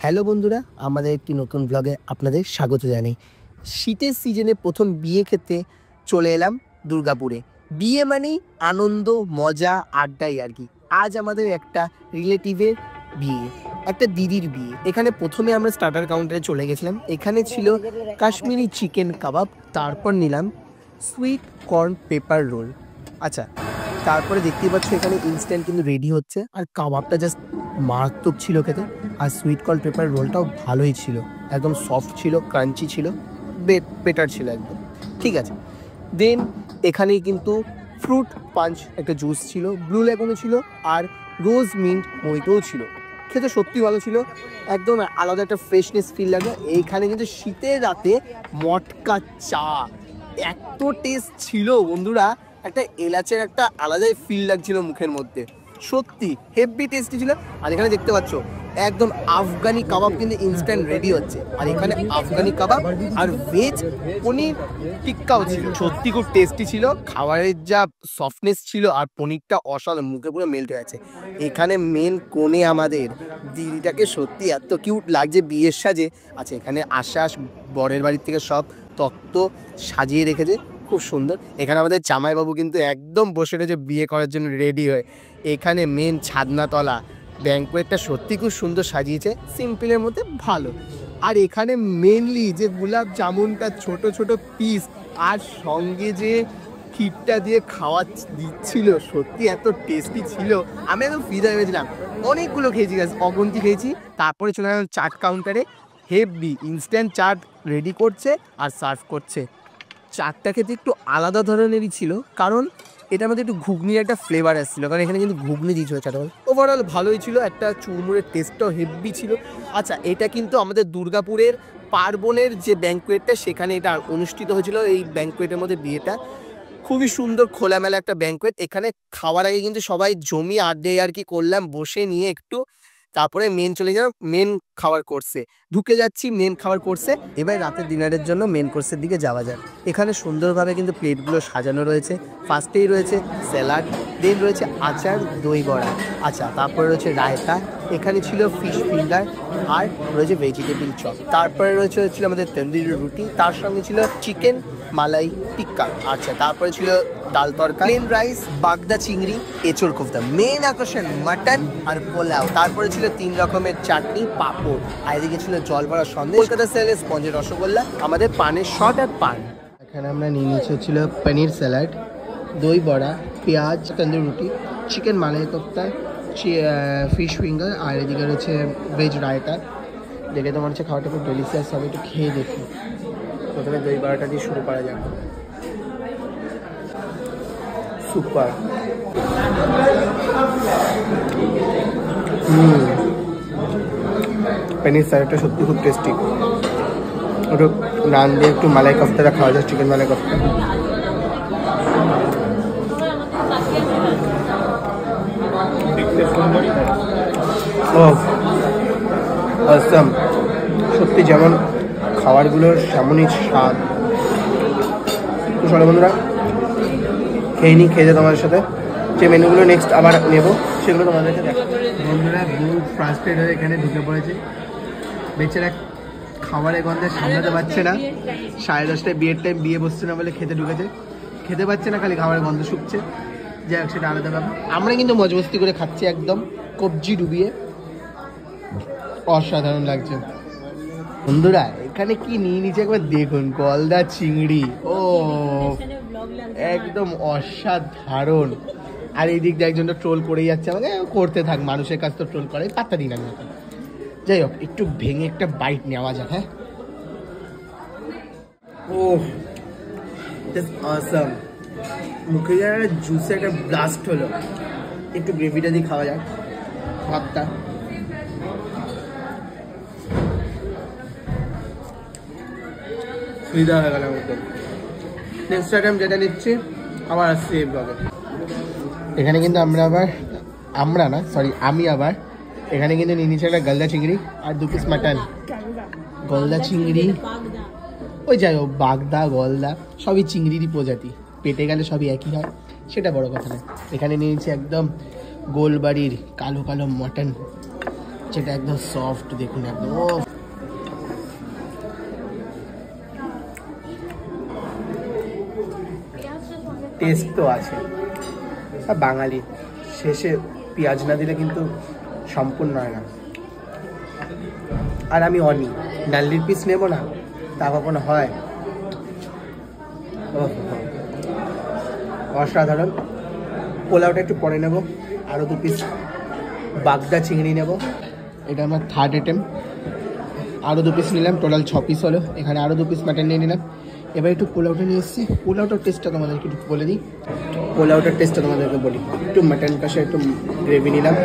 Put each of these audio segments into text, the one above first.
Hello বন্ধুরা, আমাদের একটি নতুন ব্লগে আপনাদের স্বাগত জানাই। শীতের সিজনে প্রথম বিয়ে খেতে চলে এলাম দুর্গাপুরে। বিয়ে মানেই আনন্দ, মজা, আড্ডাই আর কি। আজ আমাদের একটা রিলেটিভের বিয়ে, একটা দিদির বিয়ে। এখানে প্রথমে আমরা স্টার্টার কাউন্টারে চলে গেছিলাম। এখানে ছিল কাশ্মীরি চিকেন কাবাব, তারপর নিলাম সুইট কর্ন পেপার রোল। আচ্ছা, তারপরে দেখতেই পাচ্ছ এখানে ইনস্ট্যান্ট কিন্তু রেডি হচ্ছে, আর কাবাবটা জাস্ট মারাত্মক ছিল খেতে। আর সুইট কর্ন পেপার রোলটাও ভালোই ছিল, একদম সফট ছিল, ক্রাঞ্চি ছিল, বেটার ছিল একদম। ঠিক আছে, দেন এখানেই কিন্তু ফ্রুট পাঞ্চ একটা জুস ছিল, ব্লু লেমনও ছিল, আর রোজ মিন্ট মহিটোও ছিল। খেতে সত্যি ভালো ছিল, একদম আলাদা একটা ফ্রেশনেস ফিল লাগে। এইখানে কিন্তু শীতের রাতে মটকা চা এত টেস্ট ছিল বন্ধুরা, একটা এলাচের একটা আলাদাই ফিল লাগছিল মুখের মধ্যে, সত্যি হেভি টেস্টি ছিল। আর এখানে দেখতে পাচ্ছ একদম আফগানি কাবাব কিন্তু ইনস্ট্যান্ট রেডি হচ্ছে। আর এখানে আফগানি কাবাব আর ভেজ পনির টিক্কাও ছিল, সত্যি খুব টেস্টি ছিল। খাবারের যা সফটনেস ছিল আর পনিরটা অসাধারণ, মুখে পুরো মেল্ট হয়ে আছে। এখানে মেন কোণে আমাদের দিদিটাকে সত্যি এত কিউট লাগছে বিয়ের সাজে। আচ্ছা, এখানে আশ্বাস বরের বাড়ির থেকে সব তত্ত্ব সাজিয়ে রেখেছে, খুব সুন্দর। এখানে আমাদের জামাইবাবু কিন্তু একদম বসে রয়েছে বিয়ে করার জন্য রেডি হয়ে। এখানে মেন ছাদনাতলা ব্যাঙ্কোয়েটটা সত্যি খুব সুন্দর সাজিয়েছে, সিম্পলের মধ্যে ভালো। আর এখানে মেনলি যে গোলাপ জামুনটা ছোট ছোট পিস আর সঙ্গে যে ক্ষীরটা দিয়ে খাওয়া দিচ্ছিল, সত্যি এত টেস্টি ছিল, আমি একদম ফিদা হয়ে গেছিলাম। অনেকগুলো খেয়েছি গাছ, অগন্তি খেয়েছি। তারপরে চলে গেলাম চাট কাউন্টারে। হেভি ইনস্ট্যান্ট চাট রেডি করছে আর সার্ভ করছে। চাটটা খেতে একটু আলাদা ধরনেরই ছিল, কারণ এটার মধ্যে একটু ঘুগনির একটা ফ্লেভার আসছিল, কারণ এখানে কিন্তু ঘুগনি দিয়েছিল চাটা। ওভারঅল ভালোই ছিল, একটা চুরমুরের টেস্টটাও হেভি ছিল। আচ্ছা, এটা কিন্তু আমাদের দুর্গাপুরের পার্বণের যে ব্যাঙ্কোয়েটটা, সেখানে এটা অনুষ্ঠিত হয়েছিল। এই ব্যাঙ্কোয়েটের মধ্যে বিয়েটা খুবই সুন্দর, খোলামেলা একটা ব্যাঙ্কোয়েট। এখানে খাওয়ার আগে কিন্তু সবাই জমি আড্ডে আর কি করলাম বসে নিয়ে একটু, তারপরে মেন চলে যাও মেন খাবার কোর্সে ঢুকে যাচ্ছি। মেন খাবার কোর্সে এবার রাতের ডিনারের জন্য মেন কোর্সের দিকে যাওয়া যায়। এখানে সুন্দরভাবে কিন্তু প্লেটগুলো সাজানো রয়েছে। ফার্স্টেই রয়েছে স্যালাড, দেন রয়েছে আচার, দই বড়া। আচ্ছা, তারপরে রয়েছে রায়তা, এখানে ছিল ফিশ ফিঙ্গার, আর রয়েছে ভেজিটেবিল চপ। তারপরে ছিল আমাদের তন্দুরি রুটি, তার সঙ্গে ছিল চিকেন মালাই টিক্কা। আচ্ছা, তারপরে ছিল ডাল তরকা, প্লেন রাইস, বাগদা চিংড়ি, এঁচড় কোফতা। মেন আকর্ষণ মাটন আর পোলাও। তারপরে ছিল 3 রকমের চাটনি, পাঁপড়, আর এদিকে ছিল জল ভরা সন্দেশ, কলকাতা স্টাইলের স্পঞ্জের রসগোল্লা, আমাদের পানের শট আর পান। এখানে আমরা নিয়ে নিয়েছি ছিল পনির স্যালাড, দই বড়া, পেঁয়াজ, তন্দুরি রুটি, চিকেন মালাই কোফতা, ফিশ ফিঙ্গার, আর এদিকে রয়েছে ভেজ রায়তা। দেখে তোমার হচ্ছে খাওয়াটা খুব ডেলিশিয়াস হবে, একটু খেয়ে দেখি। প্রথমে দই বড়াটা দিয়ে শুরু করা যাক। সুপার, পনির স্যালাডটা সত্যি খুব টেস্টি। একটু নান দিয়ে একটু মালাই কোফতাটা খাওয়া যায়, চিকেন মালাই কোফতা। ও অসাম, সত্যি যেমন খাবারগুলোর তেমনই স্বাদ। তো চলো বন্ধুরা, খেয়ে নিই, খেয়ে যাও তোমাদের সাথে। যে মেনুগুলো নেক্সট আবার নেবো সেগুলো তোমাদেরকে দেখো। বন্ধুরা বহু ফ্রাস্ট্রেট হয়ে এখানে ঢুকে পড়েছে, বেচারা খাবারের গন্ধে সামলাতে পারছে না। 10:30টায় বিয়ের টাইম, বিয়ে বসছে না বলে খেতে ঢুকেছে, খেতে পারছে না, খালি খাবারের গন্ধ শুকছে। যাই হোক, সেটা আলাদা ব্যাপার। আমরা কিন্তু মজমস্তি করে খাচ্ছি, একদম কবজি ডুবিয়ে, অসাধারণ লাগছে। বন্ধুরা এখানে কি নিয়ে নিচ্ছে একবার দেখুন, গলদা চিংড়ি, ও একদম অসাধারণ। আর এই দিক দিয়ে একজনটা ট্রোল করেই যাচ্ছে আমাকে, করতে থাক, মানুষের কাছ তো ট্রোল করে, পাত্তা দিন আমি এখন। যাই হোক, একটু ভেঙে একটা বাইট নেওয়া যাক। হ্যাঁ, ও জাস্ট অসাম, মুখে যেন জুসে একটা ব্লাস্ট হলো। একটু গ্রেভিটা দিয়ে খাওয়া যাক ভাতটা। ফ্রিদা হয়ে গেল একদম। নেক্সট আইটেম যেটা নিচ্ছি, আবার আসছি এই ব্লগে। এখানে কিন্তু আমি আবার এখানে কিন্তু নিয়ে নিচ্ছি একটা গলদা চিংড়ি আর 2 পিস মাটন। গলদা চিংড়ি, ওই যাই হোক, বাগদা গলদা সবই চিংড়িরই প্রজাতি, পেটে গেলে সবই একই হয়, সেটা বড় কথা না। এখানে নিয়ে নিচ্ছি একদম গোলবাড়ির কালো কালো মটন, যেটা একদম সফট, দেখুন একদম টেস্ট তো আছে। আর বাঙালি শেষে পেঁয়াজ না দিলে কিন্তু সম্পূর্ণ হয় না। আর আমি অনি নাল্লির পিস নেব না, তা কখনো হয়? অসাধারণ। পোলাওটা একটু পরে নেব, আরও 2 পিস বাগদা চিংড়ি নেব। এটা আমার থার্ড আইটেম, আরও 2 পিস নিলাম, টোটাল 6 পিস হলো। এখানে আরও 2 পিস মাটন নিয়ে নিলাম। এবার একটু পোলাওটা নিয়ে এসেছি, পোলাওটার টেস্টটা তোমাদেরকে একটু বলে দিই। পোলাওটার টেস্টটা তোমাদেরকে বলি, একটু মাটন কষা, একটু গ্রেভি নিলাম।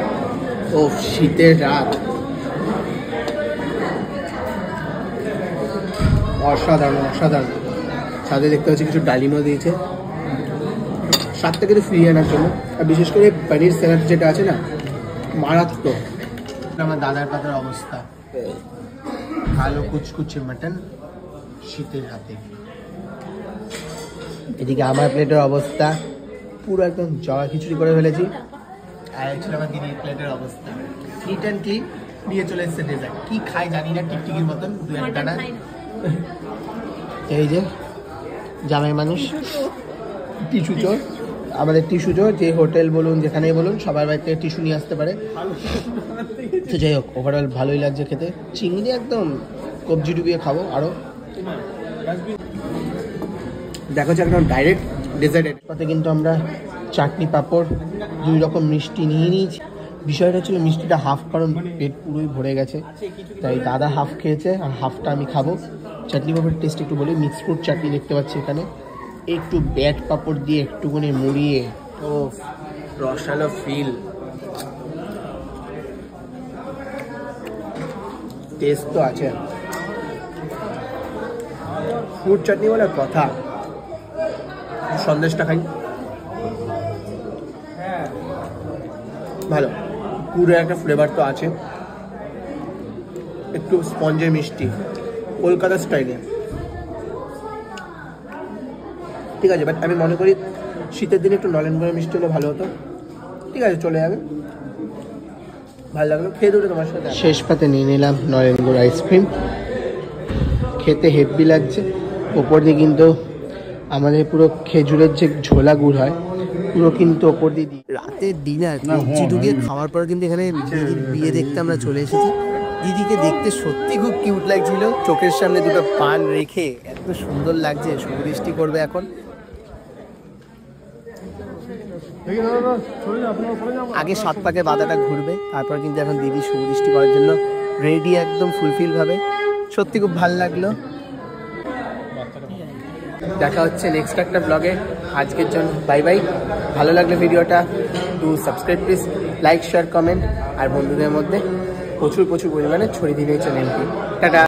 ও শীতের রাত, অসাধারণ অসাধারণ। সাথে দেখতে পাচ্ছি কিছু ডালিমও দিয়েছে স্বাদটা কিন্তু ফ্রি আনার জন্য। আর বিশেষ করে পনির স্যালাড যেটা আছে না, মারাত্মক। আমার দাদার পাতার অবস্থা, ভালো কুচকুচে মাটন শীতের রাতে। এদিকে আমার প্লেটের অবস্থা পুরো একদম জগা খিচুড়ি করে ফেলেছি। আর ছিল আমার দিদির প্লেটের অবস্থা, নিট অ্যান্ড ক্লিন। দিয়ে চলে এসছে ডেজার্ট, কি খাই জানি না, টিকটিকির মতন 2-1 না। এই যে জামাই মানুষ, টিস্যু চোর, আমাদের টিস্যু চোর। যে হোটেল বলুন, যেখানেই বলুন, সবার বাড়িতে টিস্যু নিয়ে আসতে পারে। তো যাই হোক, ওভারঅল ভালোই লাগছে খেতে। চিংড়ি একদম কবজি ডুবিয়ে খাবো। আরও দেখা যাচ্ছে একদম ডাইরেক্ট ডেজার্টের সাথে কিন্তু আমরা চাটনি, পাঁপড়, 2 রকম মিষ্টি নিয়ে নিয়েছি। বিষয়টা ছিল মিষ্টিটা হাফ, কারণ পেট পুরোই ভরে গেছে, তাই দাদা হাফ খেয়েছে আর হাফটা আমি খাবো। চাটনি পাঁপড়ের টেস্ট একটু বলি, মিক্স ফ্রুট চাটনি দেখতে পাচ্ছি এখানে, একটু ব্যাট পাঁপড় দিয়ে একটুখানি মুড়িয়ে, ও রসালো ফিল, টেস্ট তো আছে। ফ্রুট চাটনি বলে কথা। সন্দেশটা খাই, ভালো, পুরো একটা ফ্লেভার তো আছে, একটু স্পঞ্জের মিষ্টি, কলকাতা স্টাইলে। ঠিক আছে, বাট আমি মনে করি শীতের দিনে একটু নলেন গুঁড়ো মিষ্টি হলে ভালো হতো। ঠিক আছে, চলে যাবে, ভালো লাগলো। খেয়ে দুটো তোমার সাথে। শেষ পাতে নিয়ে নিলাম নলেন গুঁড়ো আইসক্রিম, খেতে হেভি লাগছে। ওপর দিয়ে কিন্তু আমাদের পুরো খেজুরের যে ঝোলা গুড় হয়, পুরো কিন্তু ওপর দিয়ে দিই। রাতের ডিনার কবজি ডুবিয়ে খাওয়ার পর কিন্তু এখানে দিদির বিয়ে দেখতে আমরা চলে এসেছি। দিদিকে দেখতে সত্যি খুব কিউট লাগছিল, চোখের সামনে 2টো পান রেখে এত সুন্দর লাগছে। শুভদৃষ্টি করবে এখন। আগে 7 পাকে বাধাটা ঘুরবে, তারপর কিন্তু এখন দিদি শুভদৃষ্টি করার জন্য রেডি, একদম ফুলফিল ভাবে। সত্যি খুব ভালো লাগলো। দেখা হচ্ছে নেক্সট একটা ব্লগে। আজকের জন্য বাই বাই। ভালো লাগলে ভিডিওটা to subscribe please, like, share, comment, আর বন্ধুদের মধ্যে প্রচুর পরিমাণে ছড়িয়ে দিলে চ্যানেলটি। টাটা।